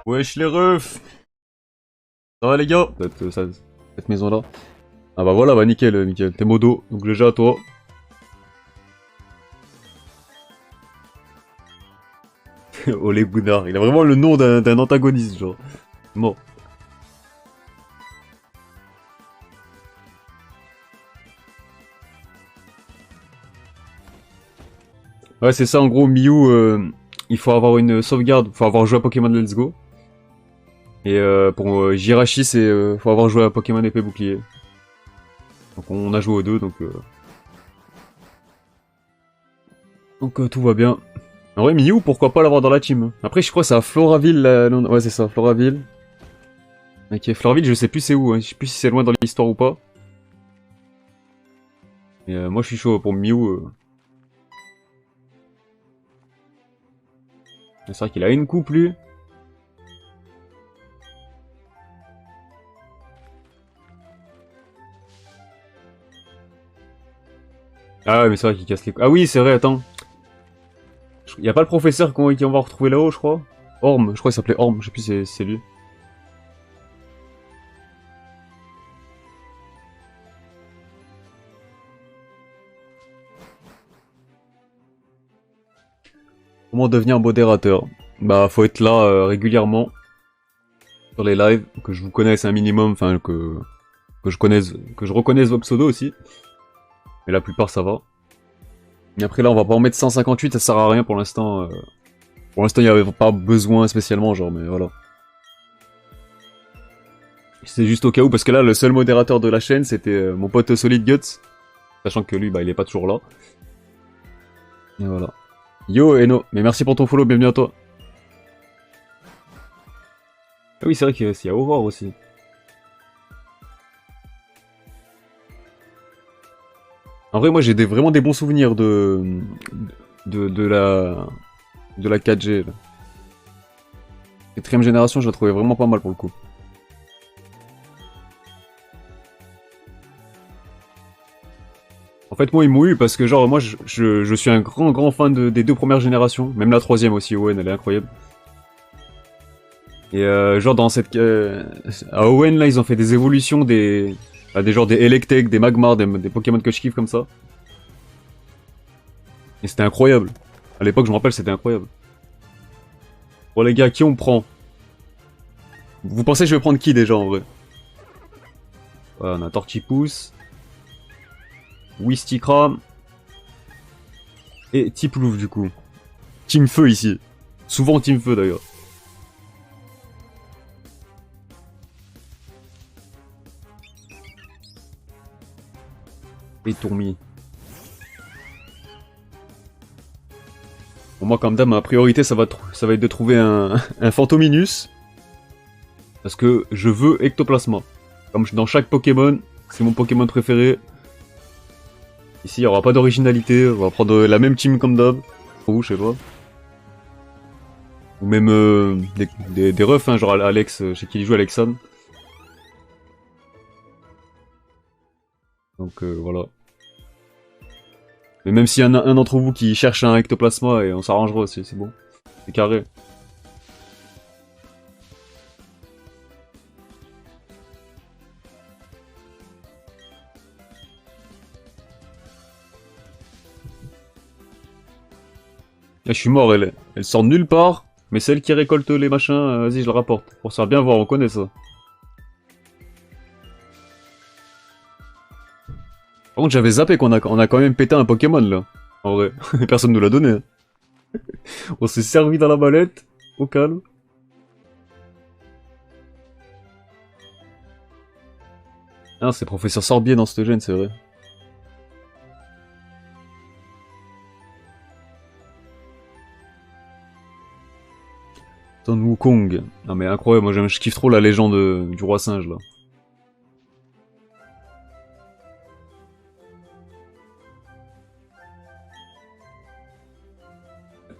Wesh les refs. Ça va les gars? Cette maison là. Ah bah voilà, bah nickel, nickel. T'es modo, donc déjà à toi. Olé Gounard, il a vraiment le nom d'un antagoniste, genre. Mort. Ouais, c'est ça en gros, Miu, il faut avoir une sauvegarde, faut avoir joué à Pokémon Let's Go. Et pour Jirachi, c'est faut avoir joué à Pokémon épée bouclier. Donc on a joué aux deux, donc tout va bien. En vrai, Miu, pourquoi pas l'avoir dans la team. Après, je crois que c'est à Floraville, ouais c'est ça, Floraville. Ok, Floraville, je sais plus c'est où, hein. Je sais plus si c'est loin dans l'histoire ou pas. Mais moi je suis chaud pour Miu. C'est vrai qu'il a une coupe lui. Ah ouais, mais c'est vrai qu'il casse les couilles. Ah oui, c'est vrai, attends. Y a pas le professeur qu'on va retrouver là-haut, je crois. Orm, je crois qu'il s'appelait Orm, je sais plus si c'est lui. Comment devenir modérateur? Bah, faut être là régulièrement sur les lives, que je vous connaisse un minimum, enfin que je reconnaisse vos pseudos aussi. Mais la plupart ça va. Et après là, on va pas en mettre 158, ça sert à rien pour l'instant. Pour l'instant, il n'y avait pas besoin spécialement, genre, mais voilà. C'est juste au cas où, parce que là, le seul modérateur de la chaîne, c'était mon pote Solid Guts. Sachant que lui, bah, il est pas toujours là. Et voilà. Yo, Eno, mais merci pour ton follow, bienvenue à toi. Ah oui, c'est vrai qu'il y a Aurore aussi. En vrai, moi, j'ai vraiment des bons souvenirs de la 4G. Là. Quatrième génération, je la trouvais vraiment pas mal pour le coup. En fait, moi, ils m'ont eu parce que, genre, moi, je suis un grand fan des deux premières générations. Même la troisième aussi, Owen, elle est incroyable. Et genre, dans cette... à Owen, là, ils ont fait des évolutions des genres des Electek, des Magmar, des Pokémon que je kiffe comme ça. Et c'était incroyable. À l'époque, je me rappelle, c'était incroyable. Bon, les gars, qui on prend? Vous pensez que je vais prendre qui déjà, en vrai? Ouais, on a Tortipousse. Wistikram. Et Tiplouf, du coup. Team Feu, ici. Souvent Team Feu, d'ailleurs. Et Tourmi. Pour moi, comme d'hab, ma priorité, ça va être de trouver un Fantominus. Parce que je veux Ectoplasma. Comme dans chaque Pokémon, c'est mon Pokémon préféré. Ici, il n'y aura pas d'originalité, on va prendre la même team comme d'hab. Ou, je sais pas. Ou même des refs, hein, genre Alex, je sais qu'il joue Alexan. Donc voilà. Mais même s'il y en a un d'entre vous qui cherche un ectoplasma, et on s'arrangera aussi, c'est bon. C'est carré. Là, je suis mort, elle sort de nulle part, mais celle qui récolte les machins, vas-y, je la rapporte. Pour se faire bien voir, on connaît ça. Par contre, j'avais zappé on a quand même pété un Pokémon, là. En vrai, personne nous l'a donné. Hein. On s'est servi dans la mallette, au calme. Ah, c'est Professeur Sorbier dans cette gêne, c'est vrai. Ton Wukong. Non mais incroyable, moi je kiffe trop la légende du roi singe, là.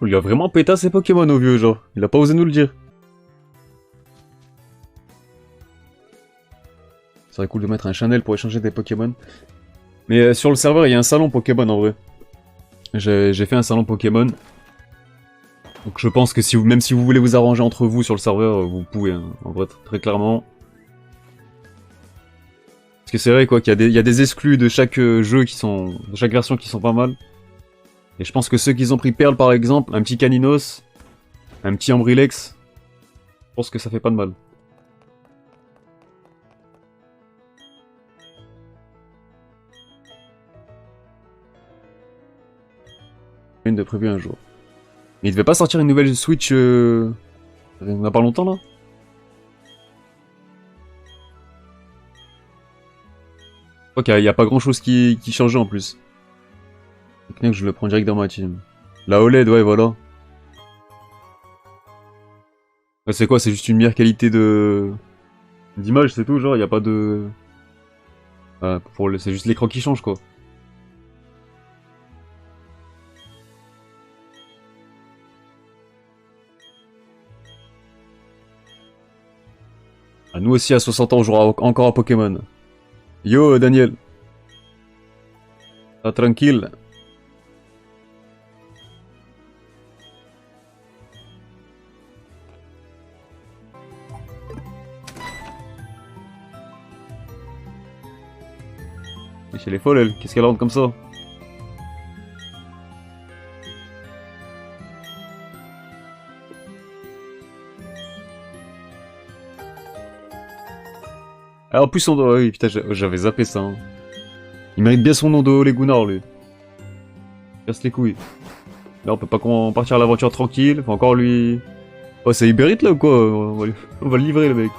On lui a vraiment pété ses Pokémon au vieux, genre. Il a pas osé nous le dire. Ça serait cool de mettre un channel pour échanger des Pokémon. Mais sur le serveur, il y a un salon Pokémon en vrai. J'ai fait un salon Pokémon. Donc je pense que si vous, même si vous voulez vous arranger entre vous sur le serveur, vous pouvez, hein, en vrai, très clairement. Parce que c'est vrai quoi, qu'il y a des exclus de chaque jeu qui sont, de chaque version qui sont pas mal. Et je pense que ceux qui ont pris Perle par exemple, un petit Caninos, un petit Ambrilex, je pense que ça fait pas de mal. Une de prévu un jour. Mais il devait pas sortir une nouvelle Switch il y a pas longtemps là? Je crois qu'il y a pas grand chose qui changeait en plus. Donc je le prends direct dans ma team. La OLED, ouais, voilà. Ouais, c'est quoi? C'est juste une meilleure qualité de d'image, c'est tout, genre, y a pas de... C'est juste l'écran qui change, quoi. Ah, nous aussi, à 60 ans, on jouera encore à Pokémon. Yo, Daniel. Ah, tranquille. Elle est folle, elle. Qu'est-ce qu'elle rentre comme ça? Ah, en plus, on doit... Oui, putain, j'avais zappé ça. Hein. Il mérite bien son nom de Olegunar, lui. Casse les couilles. Là, on peut pas partir à l'aventure tranquille. Faut encore lui... Oh, c'est Uber Eats, là, ou quoi? On va le livrer, le mec.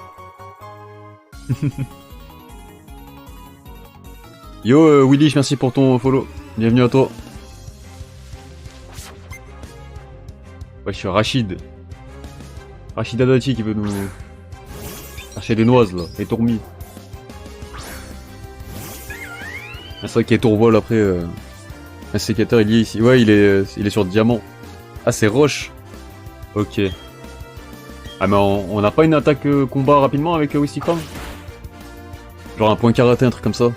Yo, Willy, merci pour ton follow. Bienvenue à toi. Ouais, je suis Rachid. Rachid Adati qui veut nous... chercher des noises, là. Les tourmis. Ah, c'est vrai qu'il y a Tourvol, après... Un sécateur, il y est ici. Ouais, il est sur Diamant. Ah, c'est Roche. Ok. Ah, mais on n'a pas une attaque combat rapidement avec Wistikram? Genre un point karaté, un truc comme ça.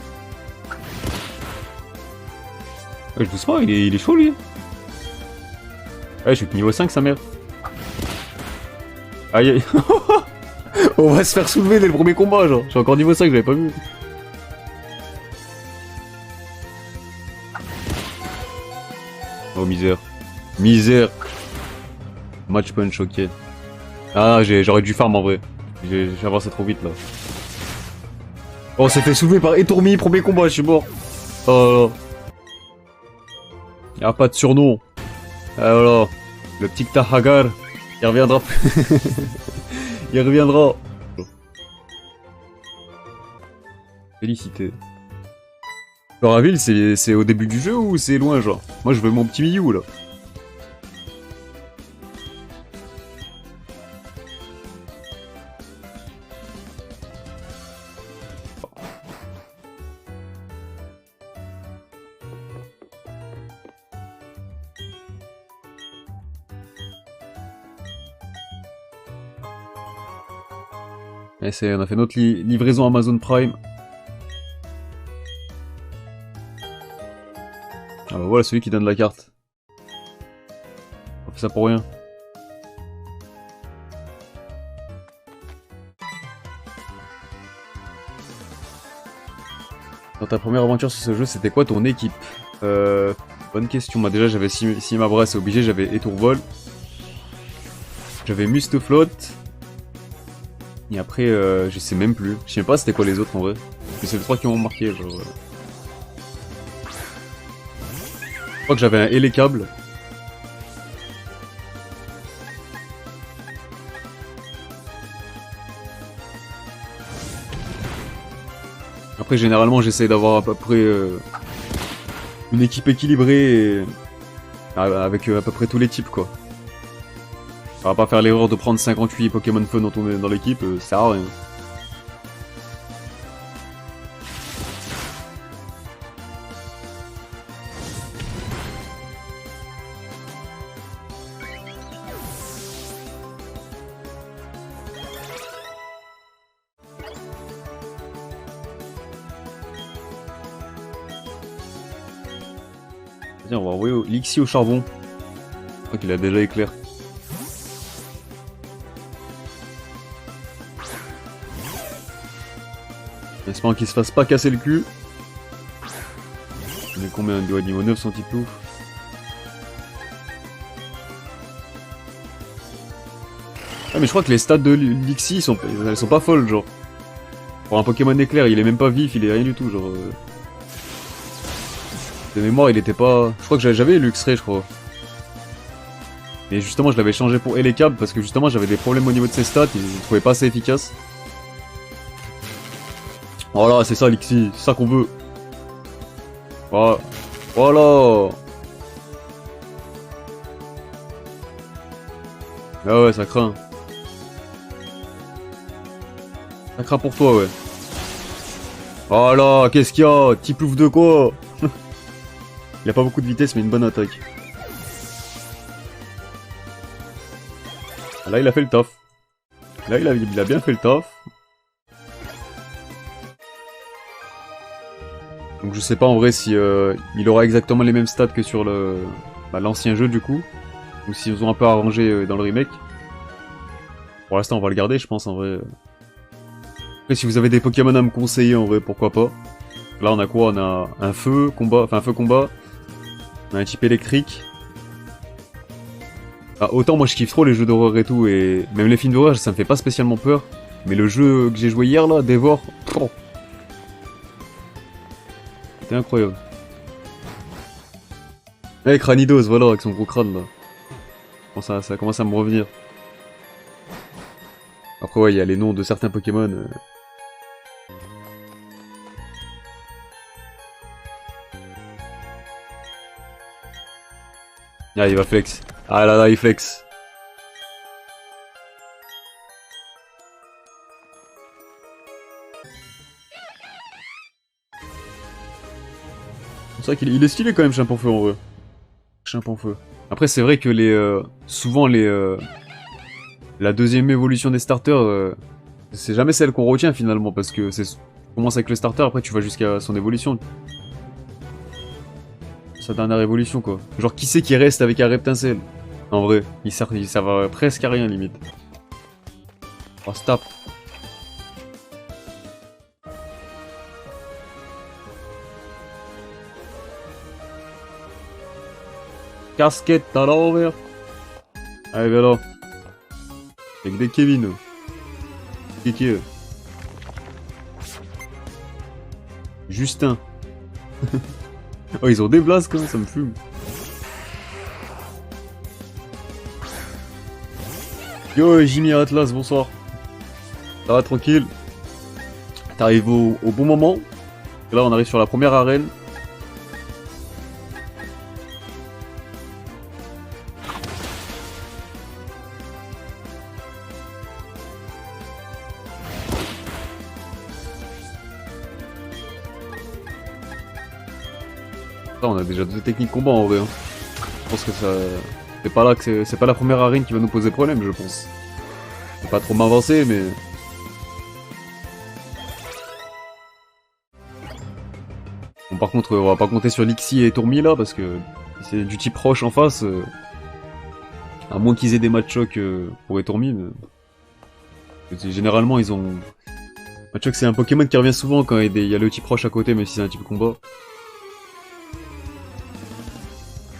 Ouais, doucement, il est chaud, lui. Ouais, je suis que niveau 5, sa mère. Aïe, aïe. On va se faire soulever dès le premier combat, genre. Je suis encore niveau 5, j'avais pas vu. Oh, misère. Misère. Match punch, ok. Ah, j'aurais dû farm en vrai. J'ai avancé trop vite là. Oh, on s'est fait soulever par Etourmi, premier combat, je suis mort. Oh là là. Y'a pas de surnom. Ah voilà. Le petit Tahagar. Il reviendra. Il reviendra. Félicité. Coraville, c'est au début du jeu ou c'est loin, genre? Moi, je veux mon petit Miyu, là. Et on a fait notre livraison Amazon Prime. Ah bah voilà, celui qui donne la carte. On fait ça pour rien. Dans ta première aventure sur ce jeu, c'était quoi ton équipe? Bonne question. Moi déjà, j'avais Simabra, c'est obligé, j'avais Etourvol. J'avais Mustaflot. Et après, je sais même plus. Je sais pas c'était quoi les autres en vrai. Mais c'est les trois qui m'ont marqué, genre... Je crois que j'avais un Hélécable. Après, généralement, j'essaie d'avoir à peu près une équipe équilibrée et... avec à peu près tous les types, quoi. On va pas faire l'erreur de prendre 58 Pokémon Feu dans l'équipe, ça sert à rien. Tiens, on va envoyer Lixi au charbon. Je crois qu'il a déjà éclair. En espérant qu'il se fasse pas casser le cul. On est combien de niveau 9 son type ouf. Ah mais je crois que les stats de Lixie elles sont pas folles genre. Pour un Pokémon éclair, il est même pas vif, il est rien du tout genre. De mémoire il était pas. Je crois que j'avais Luxray je crois. Mais justement je l'avais changé pour Elekab parce que justement j'avais des problèmes au niveau de ses stats, je le trouvais pas assez efficace. Voilà, c'est ça Lixie, c'est ça qu'on veut. Voilà. Voilà. Ah ouais, ça craint. Ça craint pour toi, ouais. Voilà, qu'est-ce qu'il y a? Petit plouf de quoi? Il a pas beaucoup de vitesse, mais une bonne attaque. Là, il a fait le taf. Là, il a bien fait le taf. Donc je sais pas en vrai si il aura exactement les mêmes stats que sur l'ancien jeu du coup. Ou s'ils ont un peu arrangé dans le remake. Pour l'instant on va le garder je pense en vrai. Après si vous avez des Pokémon à me conseiller en vrai pourquoi pas. Là on a quoi? On a un feu combat, enfin un feu combat. On a un type électrique. Ah, autant moi je kiffe trop les jeux d'horreur et tout et même les films d'horreur ça me fait pas spécialement peur. Mais le jeu que j'ai joué hier là, Dévore, c'était incroyable. Eh, Cranidos, voilà, avec son gros crâne là. Bon, ça commence à me revenir. Après, ouais, il y a les noms de certains Pokémon. Ah, il va flex. Ah là là, il flex. C'est vrai qu'il est stylé quand même, Chimpanfeu en vrai. Chimpanfeu. Après, c'est vrai que souvent la deuxième évolution des starters, c'est jamais celle qu'on retient finalement, parce que tu commences avec le starter, après tu vas jusqu'à son évolution. Sa dernière évolution quoi. Genre qui c'est qui reste avec un Reptincelle? En vrai, ça va presque à rien limite. Oh stop. Casquette à l'envers. Allez, viens là. Avec des Kevin. Kiki. Justin. Oh, ils ont des blasts quand même, ça me fume. Yo, Jimmy Atlas, bonsoir. Ça va tranquille. T'arrives au bon moment. Et là, on arrive sur la première arène. Là, on a déjà deux techniques combat en vrai. Hein. Je pense que ça. C'est pas la première arène qui va nous poser problème, je pense. Faut pas trop m'avancer, mais. Bon, par contre, on va pas compter sur Lixie et Tourmi là, parce que c'est du type roche en face. À moins qu'ils aient des Machoc pour Tourmi, mais. Généralement, ils ont. Machoc, c'est un Pokémon qui revient souvent quand il y a le type roche à côté, même si c'est un type combat.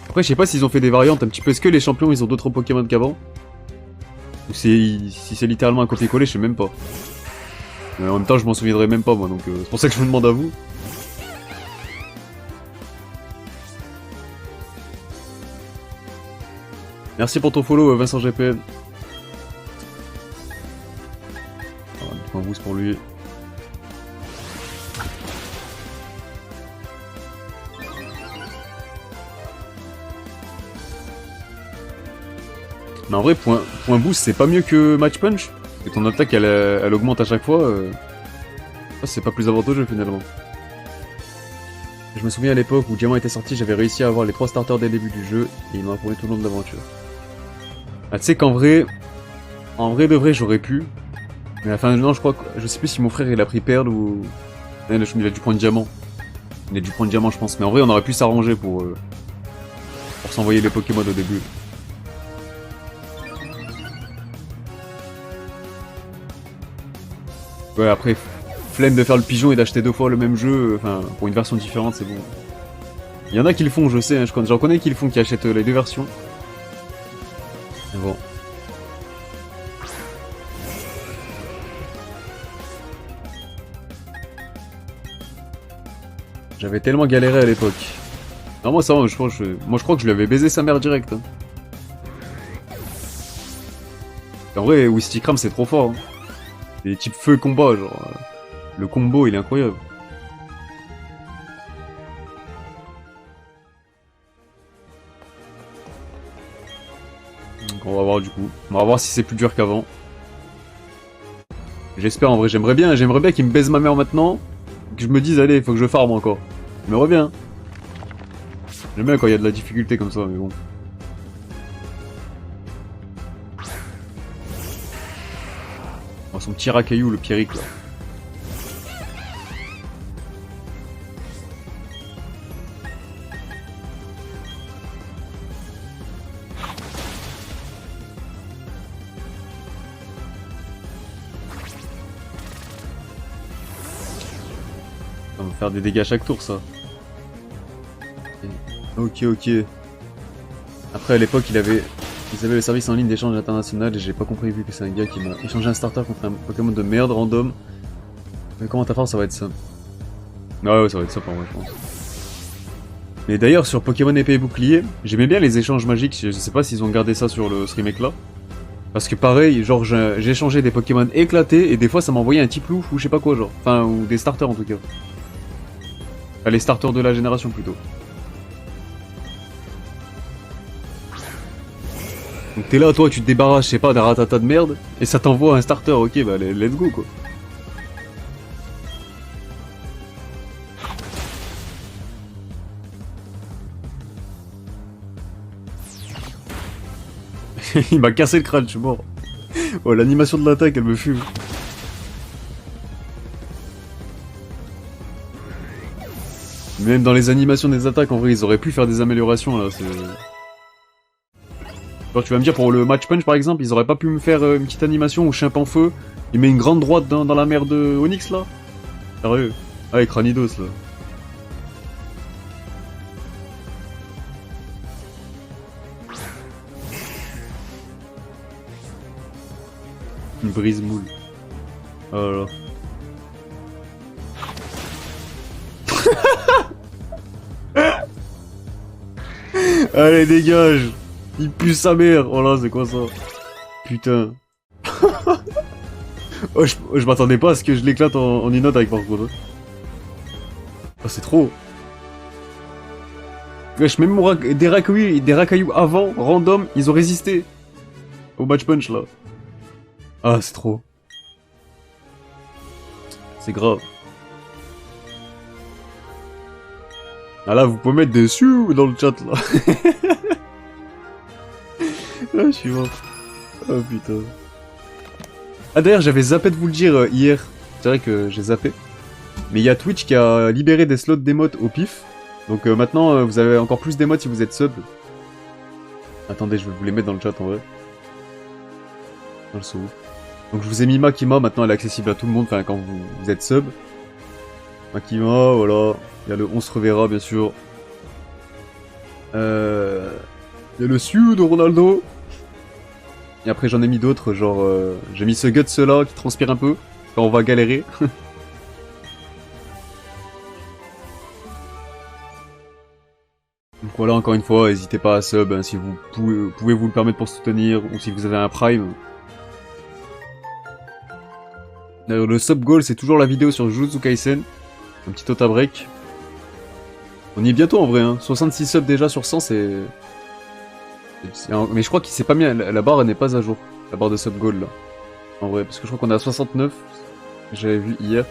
Après, je sais pas s'ils ont fait des variantes un petit peu. Est-ce que les champions ils ont d'autres Pokémon qu'avant? Ou si c'est littéralement un copier-coller, je sais même pas. Mais en même temps, je m'en souviendrai même pas moi, donc c'est pour ça que je me demande à vous. Merci pour ton follow, Vincent GPN. Un boost pour lui. Mais en vrai, point boost, c'est pas mieux que match punch. Et ton attaque, elle augmente à chaque fois. C'est pas plus avantageux finalement. Je me souviens à l'époque où Diamant était sorti, j'avais réussi à avoir les 3 starters dès le début du jeu. Et il m'a promis tout le long de l'aventure. Ah, tu sais qu'en vrai... En vrai de vrai, j'aurais pu. Mais enfin, non, je crois que... Je sais plus si mon frère, il a pris Perle ou... Il a dû prendre Diamant. Il a dû prendre Diamant, je pense. Mais en vrai, on aurait pu s'arranger pour s'envoyer les Pokémon au début. Ouais, après, Flemme de faire le pigeon et d'acheter 2 fois le même jeu, enfin, pour une version différente, c'est bon. Il y en a qui le font, je sais, hein, j'en connais qui le font, qui achètent les 2 versions. Mais bon. J'avais tellement galéré à l'époque. Non, moi ça va, je crois que je lui avais baisé sa mère direct. Hein. En vrai, Wistikram c'est trop fort. Hein. C'est type feu combat, genre. Le combo il est incroyable. Donc on va voir du coup. On va voir si c'est plus dur qu'avant. J'espère en vrai, j'aimerais bien qu'il me baise ma mère maintenant. Que je me dise, allez, faut que je farme encore. J'aimerais bien. J'aime bien quand il y a de la difficulté comme ça, mais bon. Oh, son petit racaillou, le Pierrick là. Ça va faire des dégâts à chaque tour, ça. Ok, ok. Après, à l'époque, ils avaient le service en ligne d'échange international et j'ai pas compris vu que c'est un gars qui m'a échangé un starter contre un Pokémon de merde random. Mais comment ta force, ça va être ça. Ah ouais, ça va être ça pour moi, je pense. Mais d'ailleurs, sur Pokémon épée et bouclier, j'aimais bien les échanges magiques. Je sais pas s'ils ont gardé ça sur ce remake là. Parce que pareil, genre j'ai échangé des Pokémon éclatés et des fois ça m'envoyait un Tiplouf ou je sais pas quoi, genre. Enfin, ou des starters en tout cas. Enfin, les starters de la génération plutôt. Donc t'es là, toi, tu te débarrasses, je sais pas, d'un ratata de merde, et ça t'envoie un starter, ok, bah let's go quoi. Il m'a cassé le crâne, je suis mort. Oh, l'animation de l'attaque, elle me fume. Même dans les animations des attaques, en vrai, ils auraient pu faire des améliorations là, c'est... Genre, tu vas me dire, pour le match punch par exemple, ils auraient pas pu me faire une petite animation où Chimp en feu, il met une grande droite dans la mer de Onyx là. Sérieux. Ah, et Cranidos là. Une brise moule. Oh là là. Allez, dégage! Il pue sa mère! Oh là, c'est quoi ça? Putain. Oh, je m'attendais pas à ce que je l'éclate en une note avec par contre. Oh, c'est trop. Wesh, même des racailloux avant, random, ils ont résisté. Au match punch là. Ah, c'est trop. C'est grave. Ah là, vous pouvez mettre des sioux dans le chat là. Ah, je suis mort. Oh putain. Ah d'ailleurs, j'avais zappé de vous le dire hier. C'est vrai que j'ai zappé. Mais il y a Twitch qui a libéré des slots d'émotes au pif. Donc maintenant, vous avez encore plus d'émotes si vous êtes sub. Attendez, je vais vous les mettre dans le chat en vrai. Dans le sous. Donc je vous ai mis Makima, maintenant elle est accessible à tout le monde, enfin quand vous êtes sub. Makima, voilà. Il y a le on se reverra bien sûr. Il y a le Siu de Ronaldo. Et après j'en ai mis d'autres, genre j'ai mis ce Guts là qui transpire un peu quand on va galérer. Donc voilà, encore une fois, n'hésitez pas à sub hein, si vous pouvez vous le permettre pour soutenir ou si vous avez un prime. D'ailleurs, le sub goal c'est toujours la vidéo sur Jujutsu Kaisen. Un petit Ota break. On y est bientôt en vrai, hein. 66 subs déjà sur 100, c'est... Mais je crois qu'il s'est pas mis... La barre n'est pas à jour. La barre de sub goal là. En vrai, parce que je crois qu'on est à 69. J'avais vu hier.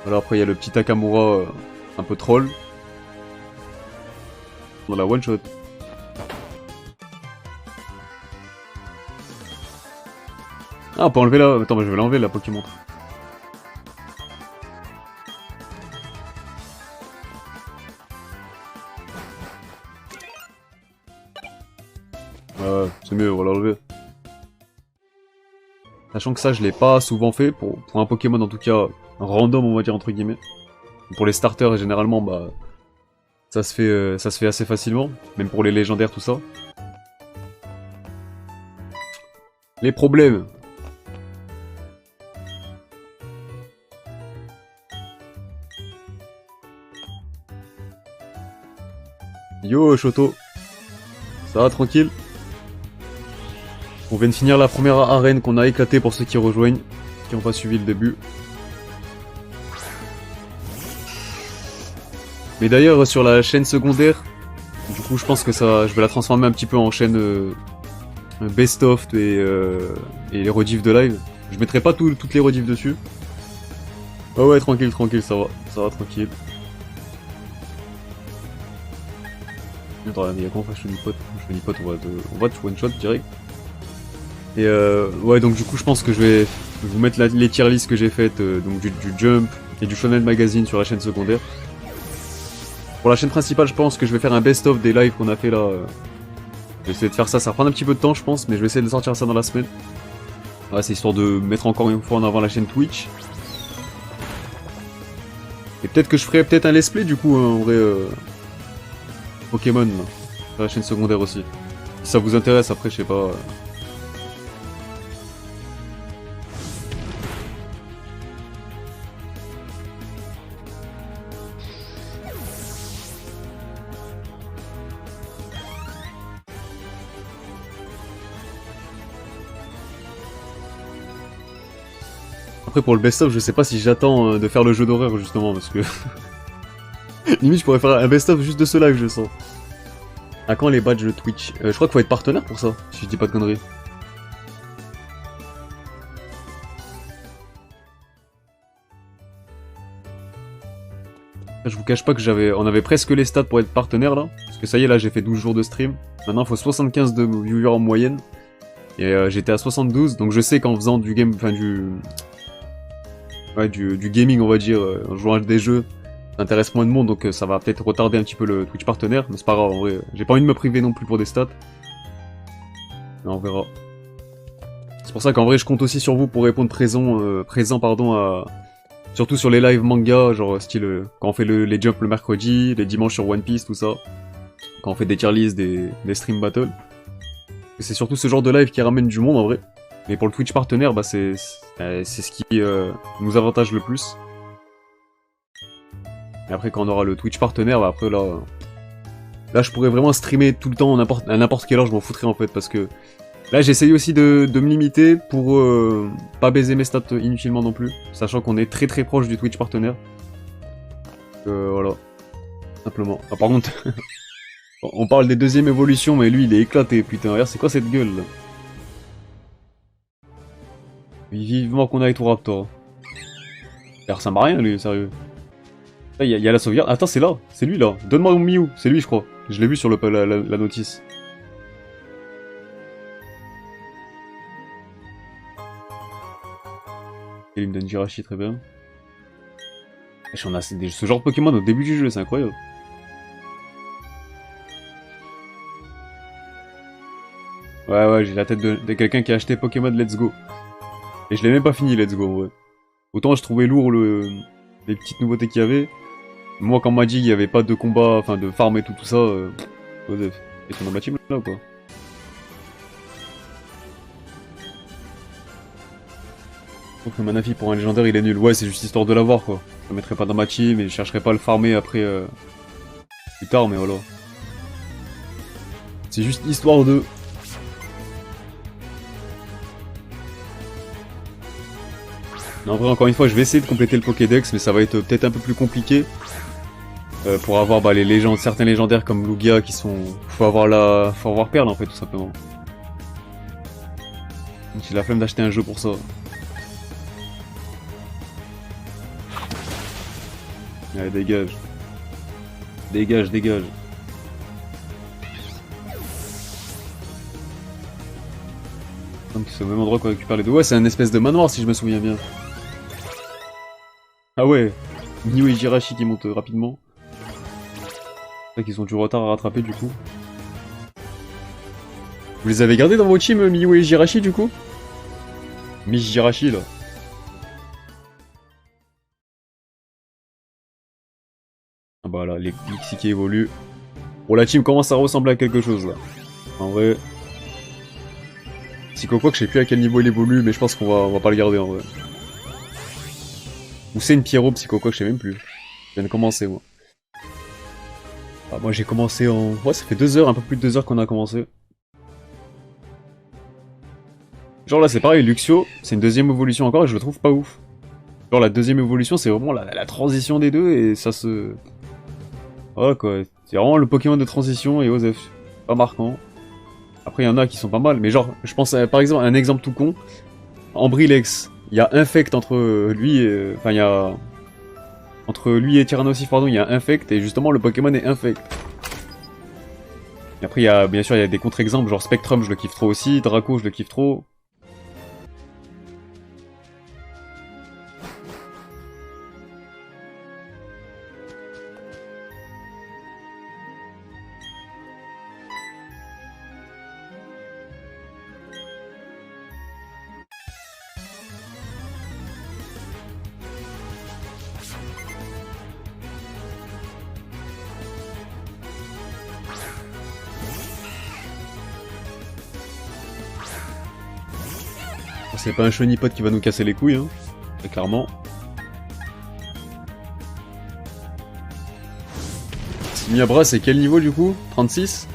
Voilà, après il y a le petit Takamura un peu troll. On la one shot. Ah, on peut enlever là. Attends, bah, je vais l'enlever la Pokémon. Ouais, c'est mieux, on va l'enlever. Sachant que ça, je l'ai pas souvent fait, pour un Pokémon en tout cas, random on va dire entre guillemets. Pour les starters, généralement, bah, ça se fait assez facilement, même pour les légendaires, tout ça. Les problèmes. Yo, Shoto. Ça va, tranquille? On vient de finir la première arène qu'on a éclatée pour ceux qui rejoignent, qui n'ont pas suivi le début. Mais d'ailleurs, sur la chaîne secondaire, du coup, je pense que ça, je vais la transformer un petit peu en chaîne best-of et les rediffs de live. Je mettrai pas toutes les rediffs dessus. Ah ouais, tranquille, tranquille, ça va, tranquille. Attends, il y a comment je fais du pote? Je fais du pote, on va te one-shot direct. Et ouais, donc du coup, je pense que je vais vous mettre les tier lists que j'ai faites, donc du Jump et du Shonen Magazine sur la chaîne secondaire. Pour la chaîne principale, je pense que je vais faire un best-of des lives qu'on a fait là. Je vais essayer de faire ça, ça va prendre un petit peu de temps, je pense, mais je vais essayer de sortir ça dans la semaine. Ouais, c'est histoire de mettre encore une fois en avant la chaîne Twitch. Et peut-être que je ferai peut-être un let's play du coup, en vrai, Pokémon, là, sur la chaîne secondaire aussi. Si ça vous intéresse, après, je sais pas. Après, pour le best-of, je sais pas si j'attends de faire le jeu d'horreur, justement, parce que... Limite, je pourrais faire un best-of juste de ce live, je sens. À quand les badges de Twitch? Je crois qu'il faut être partenaire pour ça, si je dis pas de conneries. Je vous cache pas que on avait presque les stats pour être partenaire là. Parce que ça y est, là j'ai fait 12 jours de stream. Maintenant il faut 75 de viewers en moyenne. Et j'étais à 72, donc je sais qu'en faisant du game, enfin du gaming on va dire, en jouant à des jeux, ça intéresse moins de monde, donc ça va peut-être retarder un petit peu le Twitch partenaire. Mais c'est pas grave, en vrai, j'ai pas envie de me priver non plus pour des stats. Mais on verra. C'est pour ça qu'en vrai je compte aussi sur vous pour répondre présent pardon, à... Surtout sur les lives manga, genre style quand on fait les jumps le mercredi, les dimanches sur One Piece, tout ça. Quand on fait des tier lists, des stream battles. C'est surtout ce genre de live qui ramène du monde en vrai. Mais pour le Twitch partenaire, bah c'est ce qui nous avantage le plus. Et après quand on aura le Twitch partenaire, bah après là je pourrais vraiment streamer tout le temps à n'importe quelle heure, je m'en foutrais en fait parce que là j'essaye aussi de me limiter pour pas baiser mes stats inutilement non plus, sachant qu'on est très très proche du Twitch partenaire. Voilà, simplement. Ah, par contre, on parle des deuxièmes évolutions, mais lui il est éclaté, putain, regarde c'est quoi cette gueule là? Vivement qu'on aille tout Raptor. Ça ressemble à rien lui, sérieux. Il y a la sauvegarde. Attends, c'est là, c'est lui là. Donne-moi mon Mew, c'est lui je crois. Je l'ai vu sur la notice. Il me donne Jirachi, très bien. On a ce genre de Pokémon au début du jeu, c'est incroyable. Ouais, j'ai la tête de quelqu'un qui a acheté Pokémon Let's Go. Et je l'ai même pas fini Let's Go en vrai. Autant je trouvais lourd les petites nouveautés qu'il y avait. Moi quand on m'a dit qu'il y avait pas de combat, enfin de farm et tout ça, et ton dans ma team là ou quoi? Donc le Manafi pour un légendaire il est nul. Ouais, c'est juste histoire de l'avoir quoi. Je le mettrai pas dans ma team et je chercherai pas à le farmer après plus tard, mais voilà. C'est juste histoire de... En vrai, encore une fois, je vais essayer de compléter le Pokédex, mais ça va être peut-être un peu plus compliqué. Pour avoir bah, certains légendaires comme Lugia qui sont... Faut avoir Perle en fait, tout simplement. J'ai la flemme d'acheter un jeu pour ça. Allez, dégage. Dégage, dégage. Donc c'est au même endroit qu'on récupère les deux. Ouais, c'est un espèce de manoir si je me souviens bien. Ah ouais, Mew et Jirachi qui montent rapidement. C'est vrai qu'ils ont du retard à rattraper du coup. Vous les avez gardés dans vos teams, Mew et Jirachi du coup? Miss Jirachi là. Ah bah là, les Lixi qui évoluent. Bon, la team commence à ressembler à quelque chose là. En vrai. Psychoquack, je sais plus à quel niveau il évolue, mais je pense qu'on va pas le garder en vrai. Ou c'est une Pierrot Psychoquack, je sais même plus. Je viens de commencer moi. Ah, moi j'ai commencé en... Ouais, ça fait 2 heures, un peu plus de 2 heures qu'on a commencé. Genre là c'est pareil, Luxio, c'est une deuxième évolution encore et je le trouve pas ouf. Genre la deuxième évolution c'est vraiment la transition des deux et ça se... Voilà quoi, c'est vraiment le Pokémon de transition et Osef. Pas marquant. Après il y en a qui sont pas mal, mais genre, je pense à, par exemple, un exemple tout con. En Brilex, il y a Infect entre lui et... Enfin il y a... Entre lui et Tyrannosif, pardon, il y a Infect et justement le Pokémon est Infect. Et après il y a, bien sûr, il y a des contre-exemples, genre Spectrum je le kiffe trop aussi, Draco je le kiffe trop. C'est pas un chenipot qui va nous casser les couilles, hein, très clairement. Miabra, c'est quel niveau du coup? 36?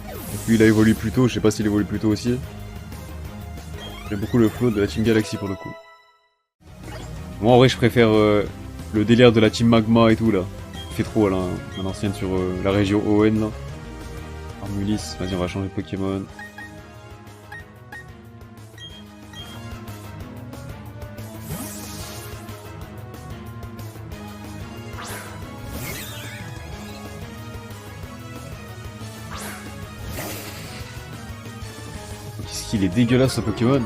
Donc lui il a évolué plus tôt, je sais pas s'il évolue plus tôt aussi. J'aime beaucoup le flow de la Team Galaxy pour le coup. Moi en vrai je préfère le délire de la Team Magma et tout là. Il fait trop à l'ancienne sur la région ON là. Armulis, vas-y on va changer de Pokémon. Qu'est-ce qu'il est dégueulasse ce Pokémon.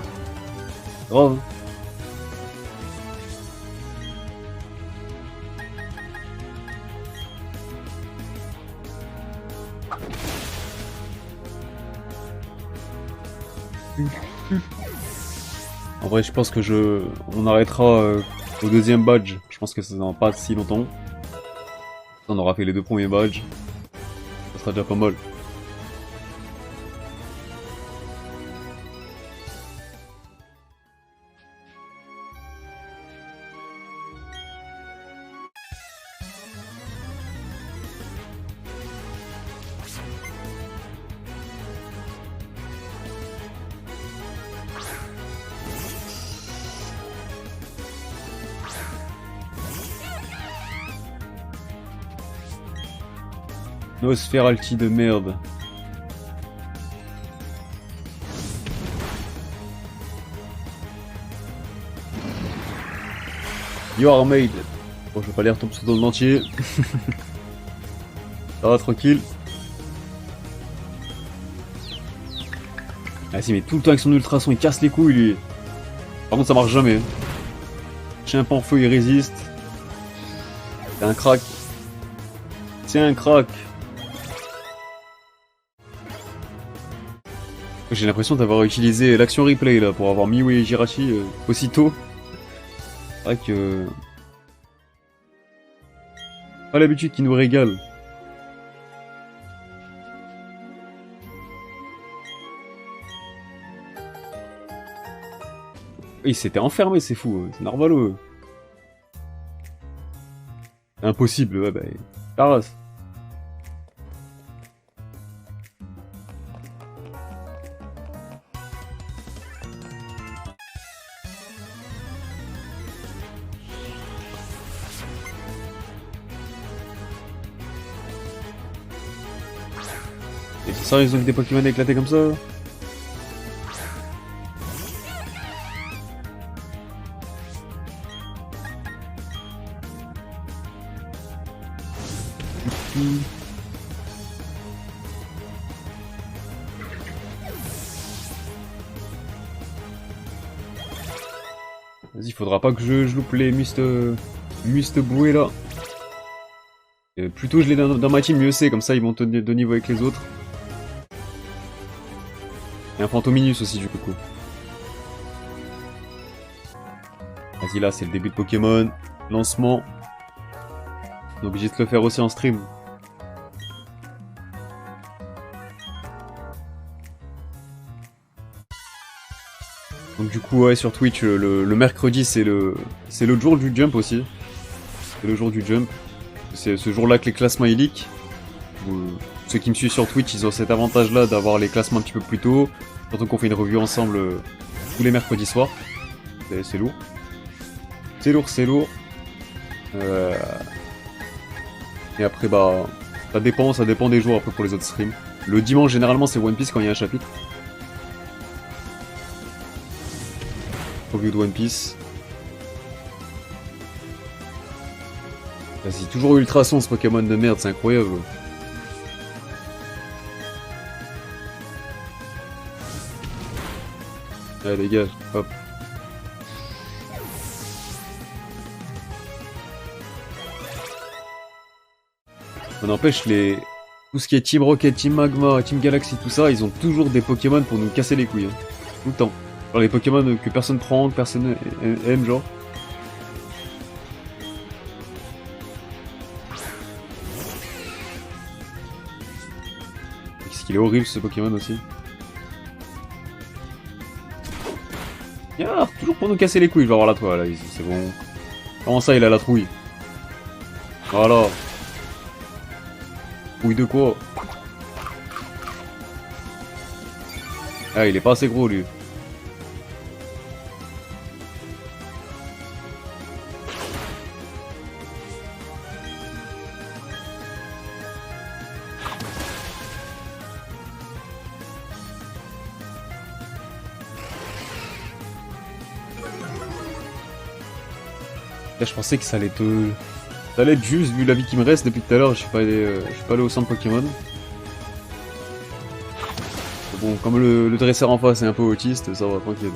Grave. En vrai, je pense que on arrêtera au deuxième badge. Je pense que ça dans pas si longtemps. On aura fait les 2 premiers badges. Ça sera déjà pas mal. Nosferalti de merde. You are made. Bon, je vais pas lire ton pseudo en entier. Ça va, tranquille. Ah si, mais tout le temps avec son ultrason, il casse les couilles lui. Par contre, ça marche jamais. Chimpan feu, il résiste. C'est un crack. C'est un crack. J'ai l'impression d'avoir utilisé l'action replay là pour avoir Miu et Jirachi aussitôt. C'est vrai que... Pas l'habitude qui nous régale. Il s'était enfermé, c'est fou, c'est Narvalo. Impossible, ouais bah... La race. Et c'est ça, ils ont que des Pokémon éclatés comme ça? Vas-y, faudra pas que je loupe les Must bouées là. Plus tôt je l'ai dans ma team, mieux c'est, comme ça ils vont tenir de niveau avec les autres. Et un Fantominus aussi du coup. Vas-y là, c'est le début de Pokémon. Lancement. On est obligé de le faire aussi en stream. Donc du coup ouais sur Twitch le mercredi c'est le jour du jump aussi. C'est le jour du jump. C'est ce jour là que les classements ils leak. Ceux qui me suivent sur Twitch ils ont cet avantage là d'avoir les classements un petit peu plus tôt. Surtout qu'on fait une review ensemble tous les mercredis soirs. C'est lourd. C'est lourd, c'est lourd. Et après bah ça dépend des jours après pour les autres streams. Le dimanche généralement c'est One Piece quand il y a un chapitre. Review de One Piece. Vas-y, toujours ultrason ce Pokémon de merde, c'est incroyable. Allez dégage, hop. On empêche tout ce qui est Team Rocket, Team Magma, Team Galaxy, tout ça, ils ont toujours des Pokémon pour nous casser les couilles. Hein. Tout le temps. Genre les Pokémon que personne prend, que personne aime, genre. Qu'est-ce qu'il est horrible ce Pokémon aussi. Ah, toujours pour nous casser les couilles, je vais avoir la toile là, ici, c'est bon. Comment ça, il a la trouille? Voilà. Trouille de quoi? Ah, il est pas assez gros lui. Là, je pensais que ça allait te... Ça allait être juste, vu la vie qui me reste depuis tout à l'heure, je suis pas allé au centre Pokémon. Bon, comme le dresseur en face est un peu autiste, ça va, tranquille.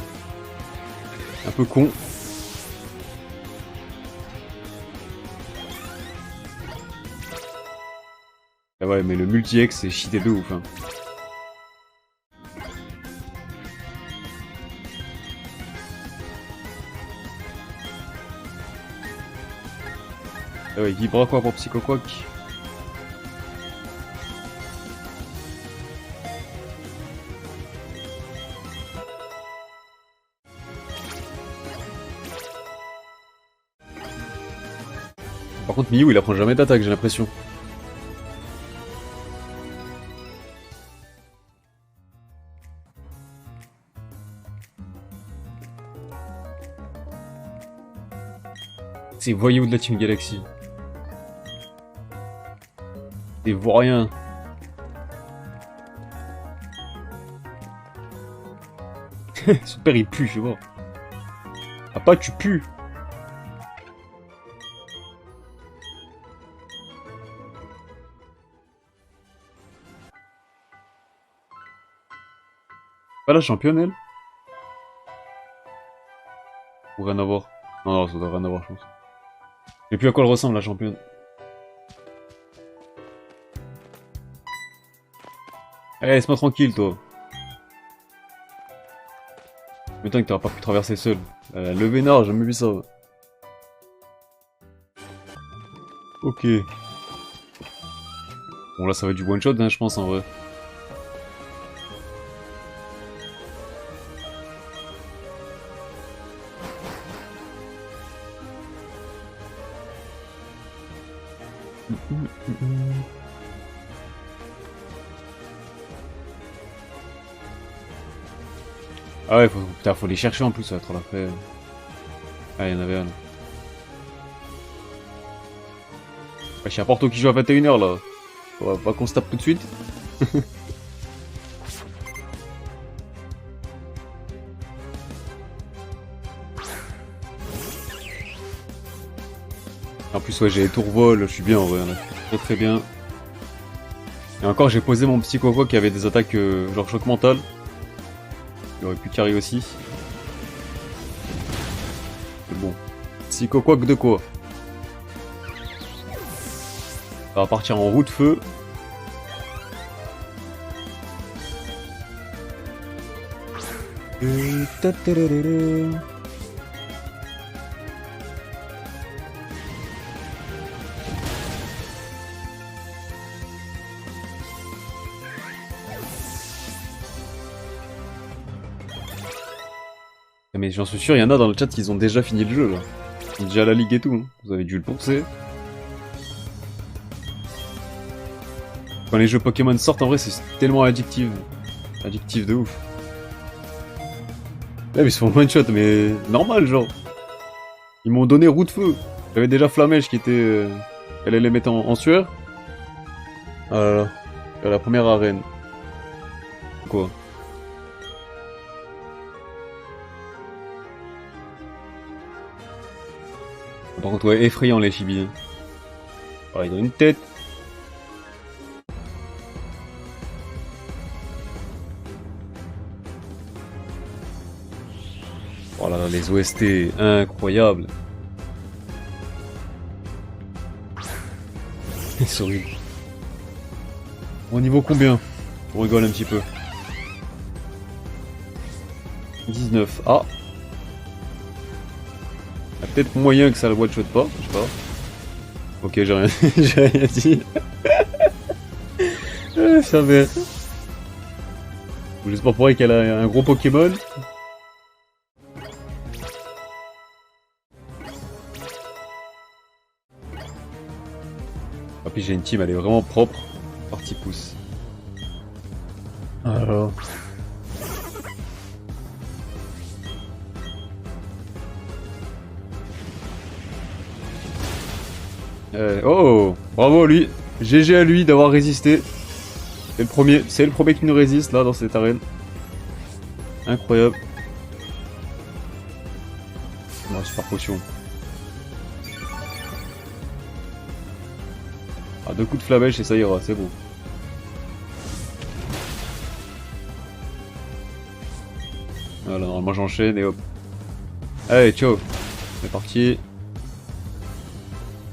Un peu con. Ah ouais, mais le multi-X, c'est cheaté de ouf, hein. Ah ouais, Vibra quoi pour Psychoquack. Par contre, Miyu il apprend jamais d'attaque, j'ai l'impression. C'est voyou de la Team Galaxy. Des vauriens. Son père il pue, je vois. Papa, tu pues. Pas la championne, elle? Ou rien à voir? Non, non, ça doit rien à voir, je pense. Et puis à quoi elle ressemble, la championne? Allez, laisse-moi tranquille, toi. M'étonne que t'auras pas pu traverser seul. Le vénard, j'ai jamais vu ça. Ok. Bon, là, ça va être du one-shot, hein, je pense, en vrai. Ah ouais, putain, faut les chercher en plus, ça va être après. Ah, il y en avait un là. Je sais Porto qui joue à 21h là. On va pas qu'on se tape tout de suite. En plus, ouais, j'ai les tourvols, je suis bien en vrai, là. Très très bien. Et encore, j'ai posé mon petit coco qui avait des attaques genre choc mental. Il aurait pu carry aussi. C'est bon. Psychoquack de quoi? Ça va partir en roue de feu. Mais j'en suis sûr, il y en a dans le chat qui ont déjà fini le jeu là. Ils ont déjà la ligue et tout, hein. Vous avez dû le penser. Quand les jeux Pokémon sortent, en vrai, c'est tellement addictif. Addictif de ouf. Là, ils se font one shot, mais normal, genre. Ils m'ont donné roue de feu. J'avais déjà Flamèche qui était. Elle allait les mettre en sueur. Ah là là. À la première arène. Quoi? Par contre, ouais, effrayant les chibis. Ah, ils ont une tête. Oh là là, les OST, incroyables. C'est horrible. Au niveau combien? On rigole un petit peu. 19. Ah. Il y a peut-être moyen que ça le one-shot pas, je sais pas. Ok, j'ai rien, j'ai rien dit. Ça va. Juste pour prouver qu'elle a un gros Pokémon. Ah, puis j'ai une team, elle est vraiment propre. Parti pouce. Alors. Oh, bravo à lui. GG à lui d'avoir résisté. C'est le premier qui nous résiste là dans cette arène. Incroyable. Oh, super potion. Ah, 2 coups de flamèche et ça ira, c'est bon. Voilà, normalement j'enchaîne et hop. Allez, ciao. C'est parti.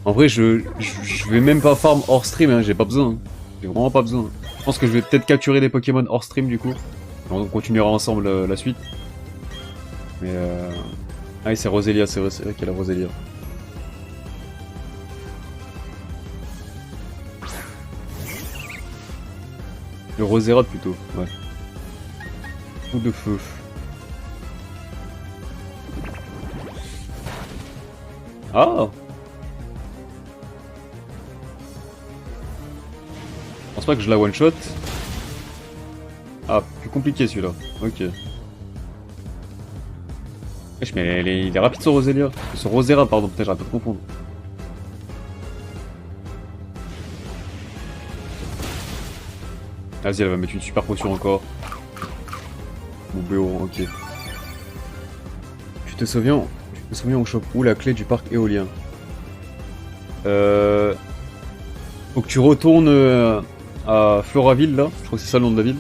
En vrai, je vais même pas farm hors stream, hein, j'ai pas besoin. J'ai vraiment pas besoin. Je pense que je vais peut-être capturer des Pokémon hors stream du coup. On continuera ensemble la suite. Mais ah oui, c'est Roselia, c'est vrai qu'elle a Roselia. Le Rosera plutôt, ouais. Coup de feu. Ah! Je pense pas que je la one shot. Ah, plus compliqué celui-là. Ok. Wesh, mais il est rapide ce Roselia. Ce Rosera, pardon, peut-être j'arrête pas de confondre. Vas-y, elle va mettre une super potion encore. Mon BO, ok. Tu te souviens on chope où la clé du parc éolien? Faut que tu retournes à Floraville là, je crois que c'est ça le nom de la ville.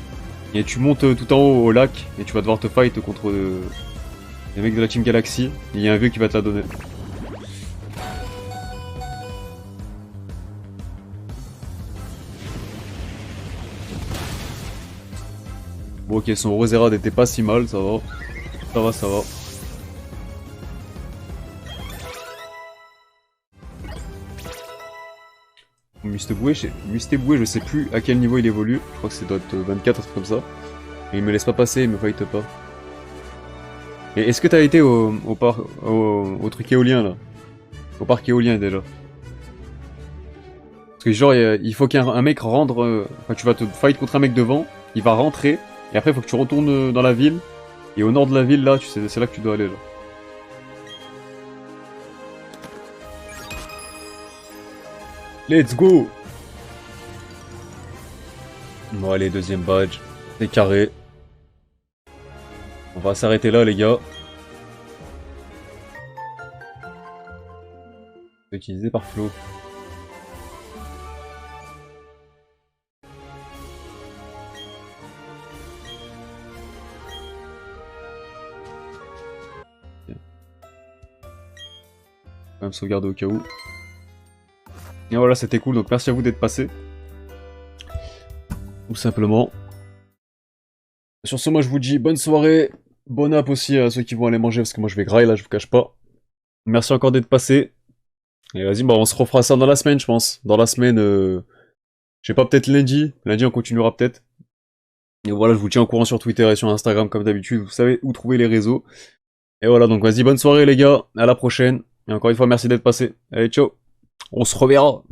Et tu montes tout en haut au lac et tu vas devoir te fight contre les mecs de la Team Galaxy. Il y a un vieux qui va te la donner. Bon ok, son Rosera n'était pas si mal, ça va. Ça va, ça va. Musteboué, je sais plus à quel niveau il évolue. Je crois que c'est doit être 24, un truc comme ça. Et il me laisse pas passer, il me fight pas. Et est-ce que t'as été au truc éolien là? Au parc éolien déjà? Parce que genre, il faut qu'un mec rentre... Enfin, tu vas te fight contre un mec devant, il va rentrer, et après il faut que tu retournes dans la ville. Et au nord de la ville, là, c'est là que tu dois aller là. Let's go! Bon allez, deuxième badge. C'est carré. On va s'arrêter là les gars. Utilisé par Flo. Quand même sauvegarder au cas où. Et voilà, c'était cool, donc merci à vous d'être passé. Tout simplement. Sur ce, moi je vous dis bonne soirée, Bon app aussi à ceux qui vont aller manger, parce que moi je vais grailler là, je vous cache pas. Merci encore d'être passé. Et vas-y, bah on se refera ça dans la semaine, je pense. Dans la semaine, je sais pas, peut-être lundi. Lundi, on continuera peut-être. Et voilà, je vous tiens au courant sur Twitter et sur Instagram, comme d'habitude. Vous savez où trouver les réseaux. Et voilà, donc vas-y, bonne soirée les gars. À la prochaine. Et encore une fois, merci d'être passé. Allez, ciao. On se reverra.